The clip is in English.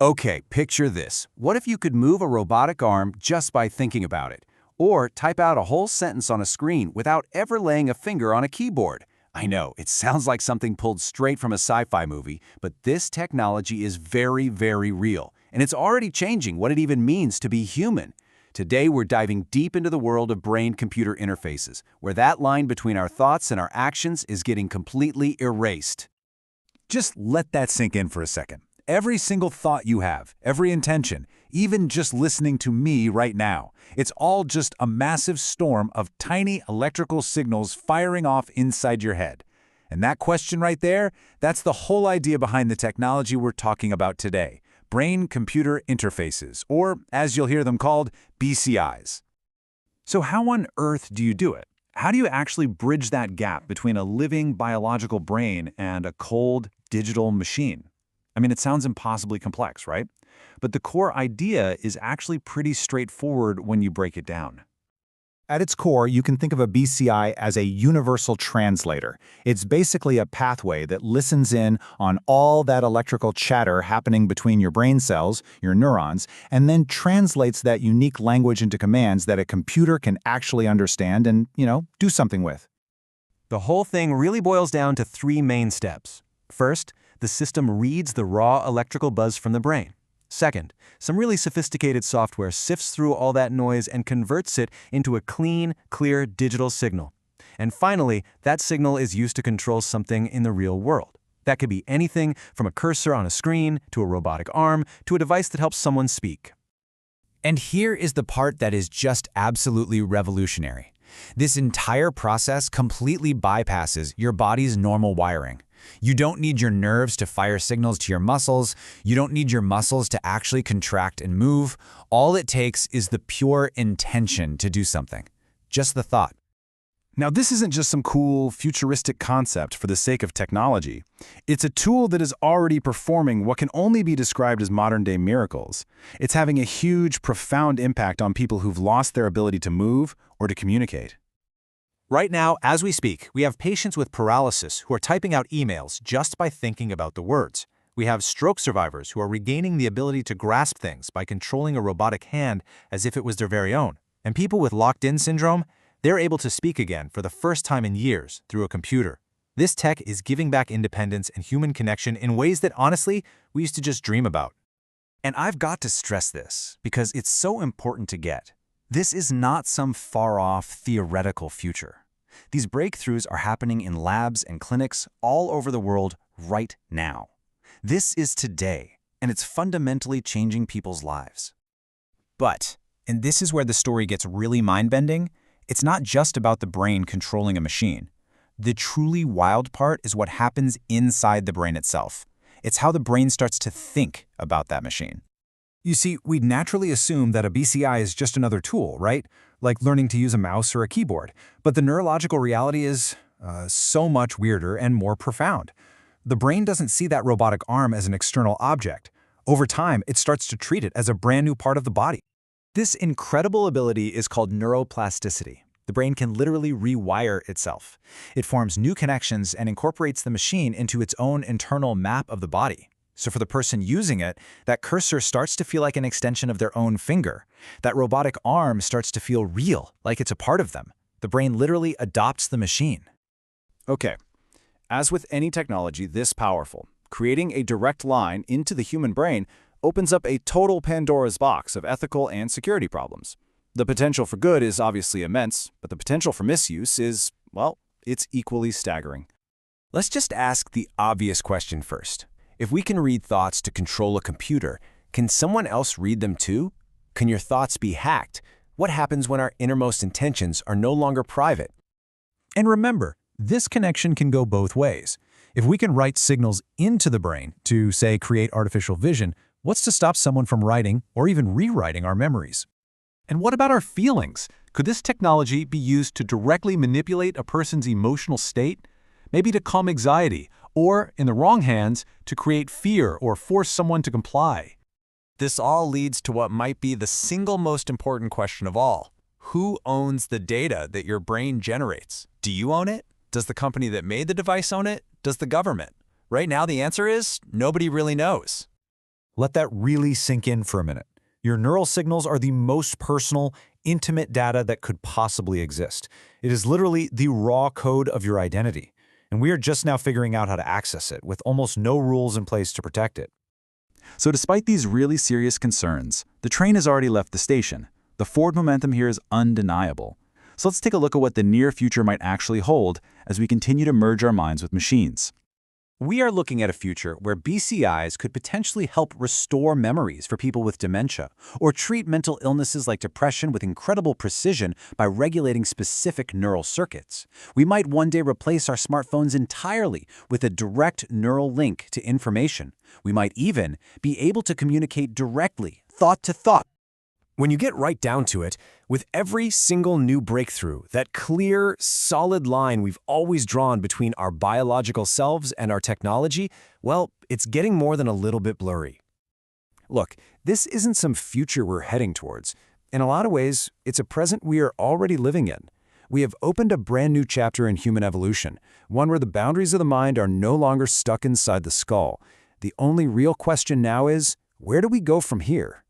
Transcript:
Okay, picture this. What if you could move a robotic arm just by thinking about it? Or type out a whole sentence on a screen without ever laying a finger on a keyboard? I know, it sounds like something pulled straight from a sci-fi movie, but this technology is very, very real, and it's already changing what it even means to be human. Today, we're diving deep into the world of brain-computer interfaces, where that line between our thoughts and our actions is getting completely erased. Just let that sink in for a second. Every single thought you have, every intention, even just listening to me right now, it's all just a massive storm of tiny electrical signals firing off inside your head. And that question right there, that's the whole idea behind the technology we're talking about today, brain-computer interfaces, or as you'll hear them called, BCIs. So how on earth do you do it? How do you actually bridge that gap between a living biological brain and a cold digital machine? I mean, it sounds impossibly complex, right? But the core idea is actually pretty straightforward when you break it down. At its core, you can think of a BCI as a universal translator. It's basically a pathway that listens in on all that electrical chatter happening between your brain cells, your neurons, and then translates that unique language into commands that a computer can actually understand and, do something with. The whole thing really boils down to three main steps. First, the system reads the raw electrical buzz from the brain. Second, some really sophisticated software sifts through all that noise and converts it into a clean, clear digital signal. And finally, that signal is used to control something in the real world. That could be anything from a cursor on a screen, to a robotic arm, to a device that helps someone speak. And here is the part that is just absolutely revolutionary. This entire process completely bypasses your body's normal wiring. You don't need your nerves to fire signals to your muscles. You don't need your muscles to actually contract and move. All it takes is the pure intention to do something. Just the thought. Now, this isn't just some cool, futuristic concept for the sake of technology. It's a tool that is already performing what can only be described as modern-day miracles. It's having a huge, profound impact on people who've lost their ability to move or to communicate. Right now, as we speak, we have patients with paralysis who are typing out emails just by thinking about the words. We have stroke survivors who are regaining the ability to grasp things by controlling a robotic hand as if it was their very own. And people with locked-in syndrome, they're able to speak again for the first time in years through a computer. This tech is giving back independence and human connection in ways that, honestly, we used to just dream about. And I've got to stress this because it's so important to get. This is not some far-off theoretical future. These breakthroughs are happening in labs and clinics all over the world right now. This is today, and it's fundamentally changing people's lives. But, and this is where the story gets really mind-bending, it's not just about the brain controlling a machine. The truly wild part is what happens inside the brain itself. It's how the brain starts to think about that machine. You see, we'd naturally assume that a BCI is just another tool, right? Like learning to use a mouse or a keyboard. But the neurological reality is so much weirder and more profound. The brain doesn't see that robotic arm as an external object. Over time, it starts to treat it as a brand new part of the body. This incredible ability is called neuroplasticity. The brain can literally rewire itself. It forms new connections and incorporates the machine into its own internal map of the body. So for the person using it, that cursor starts to feel like an extension of their own finger. That robotic arm starts to feel real, like it's a part of them. The brain literally adopts the machine. Okay, as with any technology this powerful, creating a direct line into the human brain opens up a total Pandora's box of ethical and security problems. The potential for good is obviously immense, but the potential for misuse is, well, it's equally staggering. Let's just ask the obvious question first. If we can read thoughts to control a computer, can someone else read them too? Can your thoughts be hacked? What happens when our innermost intentions are no longer private? And remember, this connection can go both ways. If we can write signals into the brain to, say, create artificial vision, what's to stop someone from writing or even rewriting our memories? And what about our feelings? Could this technology be used to directly manipulate a person's emotional state? Maybe to calm anxiety, or, in the wrong hands, to create fear or force someone to comply. This all leads to what might be the single most important question of all. Who owns the data that your brain generates? Do you own it? Does the company that made the device own it? Does the government? Right now, the answer is nobody really knows. Let that really sink in for a minute. Your neural signals are the most personal, intimate data that could possibly exist. It is literally the raw code of your identity. And we are just now figuring out how to access it, with almost no rules in place to protect it. So despite these really serious concerns, the train has already left the station. The forward momentum here is undeniable. So let's take a look at what the near future might actually hold as we continue to merge our minds with machines. We are looking at a future where BCIs could potentially help restore memories for people with dementia, or treat mental illnesses like depression with incredible precision by regulating specific neural circuits. We might one day replace our smartphones entirely with a direct neural link to information. We might even be able to communicate directly, thought to thought. When you get right down to it, with every single new breakthrough, that clear, solid line we've always drawn between our biological selves and our technology, well, it's getting more than a little bit blurry. Look, this isn't some future we're heading towards. In a lot of ways, it's a present we are already living in. We have opened a brand new chapter in human evolution, one where the boundaries of the mind are no longer stuck inside the skull. The only real question now is, where do we go from here?